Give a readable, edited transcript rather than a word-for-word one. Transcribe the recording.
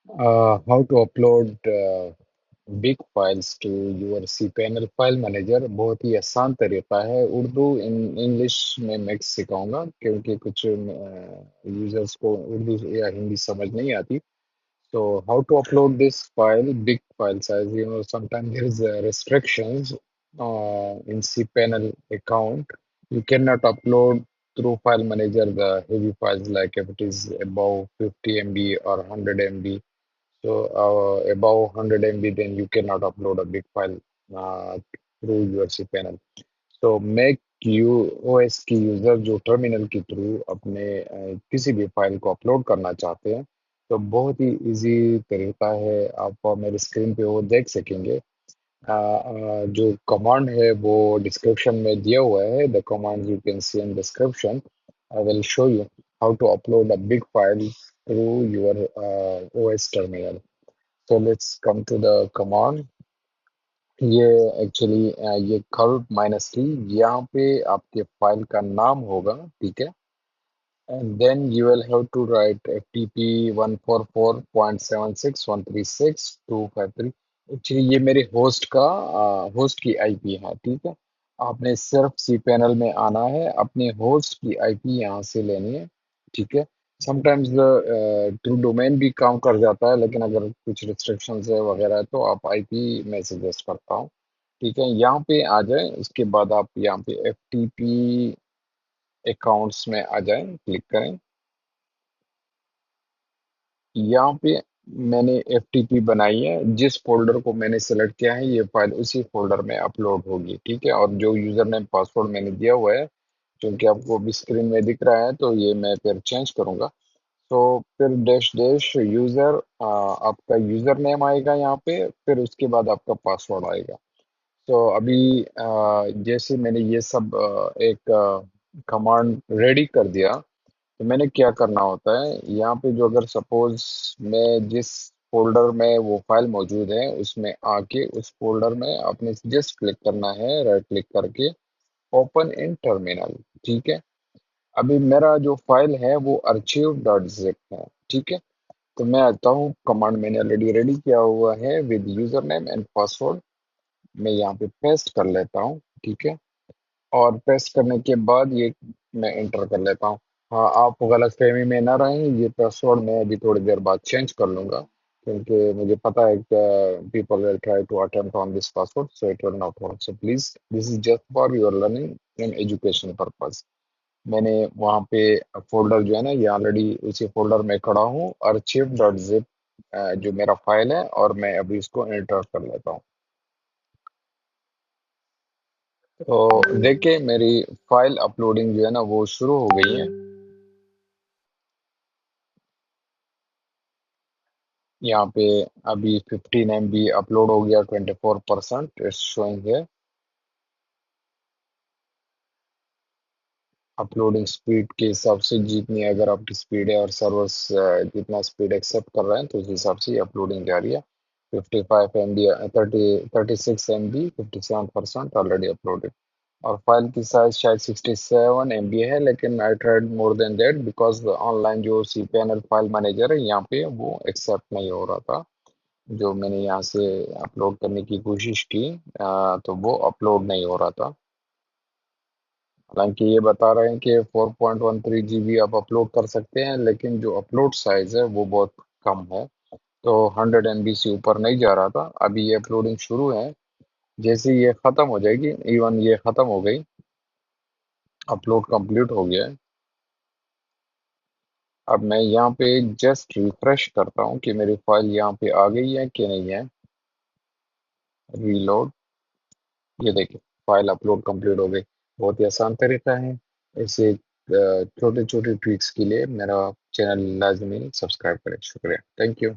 How to upload big files to your cPanel file manager बहुत ही आसान तरीका है। उर्दू इंग्लिश में मिक्स सिखाऊंगा क्योंकि कुछ यूजर्स को उर्दू या हिंदी समझ नहीं आती। So how to upload this file, big file size, sometimes there is restrictions in cPanel account. You cannot upload through file manager the heavy files like if it is above 50 MB or 100 MB. So above 100 MB, then you cannot upload a big file through your cPanel. तो Mac you OS की user जो terminal के through अपने किसी भी file को upload करना चाहते हैं तो बहुत ही इजी तरीका है। आप मेरे स्क्रीन पे वो देख सकेंगे। जो कमांड है वो डिस्क्रिप्शन में दिया हुआ है। The command you can see in description. I will show you how to upload a big file through your OS terminal. So let's come to the command। ये एक्चुअली ये कर्व माइनस टी यहाँ पे आपके file का नाम होगा, ठीक है। And then you will have to write ftp 144.76.136.253। Actually ये मेरे होस्ट की आईपी है, ठीक है। आपने सिर्फ सी पैनल में आना है, अपने होस्ट की आईपी यहाँ से लेनी है, ठीक है। समटाइम्स ट्रू डोमेन भी काम कर जाता है, लेकिन अगर कुछ रिस्ट्रिक्शंस है वगैरह है तो आप आईपी मैं सजेस्ट करता हूँ, ठीक है। यहाँ पे आ जाए, उसके बाद आप यहाँ पे एफटीपी अकाउंट्स में आ जाए, क्लिक करें। यहाँ पे मैंने एफटीपी बनाई है, जिस फोल्डर को मैंने सेलेक्ट किया है ये फाइल उसी फोल्डर में अपलोड होगी, ठीक है। और जो यूजर नेम पासवर्ड मैंने दिया हुआ है, क्योंकि आपको अभी स्क्रीन में दिख रहा है, तो ये मैं फिर चेंज करूंगा। तो फिर डैश डैश यूजर, आपका यूजर नेम आएगा यहाँ पे, फिर उसके बाद आपका पासवर्ड आएगा। तो अभी जैसे मैंने ये सब एक कमांड रेडी कर दिया, तो मैंने क्या करना होता है, यहाँ पे जो अगर सपोज मैं जिस फोल्डर में वो फाइल मौजूद है उसमें आके उस फोल्डर में आपने जस्ट क्लिक करना है, राइट क्लिक करके ओपन इन टर्मिनल, ठीक है। अभी मेरा जो फाइल है वो archive डॉट जिप है, ठीक है। तो मैं आता हूँ, कमांड मैंने ऑलरेडी रेडी किया हुआ है with user name and password. मैं यहाँ पे पेस्ट कर लेता हूँ, ठीक है। और पेस्ट करने के बाद ये मैं एंटर कर लेता हूँ। हाँ, आप गलतफहमी में ना रहें, ये पासवर्ड मैं अभी थोड़ी देर बाद चेंज कर लूंगा, क्योंकि मुझे पता है कि people will try to attempt on this password, so it will not work. So please, this is just for your learning and education purpose. मैंने वहाँ पे फोल्डर जो है ना, ये ऑलरेडी उसी फोल्डर में खड़ा हूँ, archive डॉट जिप जो मेरा फाइल है, और मैं अभी इसको एंटर कर लेता हूँ। तो देखिए मेरी फाइल अपलोडिंग जो है ना वो शुरू हो गई है। यहाँ पे अभी 15 MB अपलोड हो गया, 24% इट्स शोइंग है। अपलोडिंग स्पीड के हिसाब से जितनी अगर आपकी स्पीड है और सर्वर्स जितना स्पीड एक्सेप्ट कर रहे हैं तो उस हिसाब से अपलोडिंग जा रही है। 55 MB, 36 MB, 57% ऑलरेडी अपलोडेड। और फाइल की साइज शायद 67 MB है, लेकिन I tried more than that because online जो सी पैनल फाइल मैनेजर है यहाँ पे वो एक्सेप्ट नहीं हो रहा था। जो मैंने यहाँ से अपलोड करने की कोशिश की, तो वो अपलोड नहीं हो रहा था। हालांकि ये बता रहे हैं कि 4.13 GB आप अपलोड कर सकते हैं, लेकिन जो अपलोड साइज है वो बहुत कम है, तो 100 MB से ऊपर नहीं जा रहा था। अभी ये अपलोडिंग शुरू है, जैसे ये खत्म हो जाएगी, इवन ये खत्म हो गई, अपलोड कंप्लीट हो गया है। अब मैं यहाँ पे जस्ट रिफ्रेश करता हूँ कि मेरी फाइल यहाँ पे आ गई है कि नहीं है। रीलोड, ये देखिए फाइल अपलोड कंप्लीट हो गई। बहुत ही आसान तरीका है। ऐसे छोटे छोटे ट्रिक्स के लिए मेरा चैनल लाजमी सब्सक्राइब करें। शुक्रिया, थैंक यू।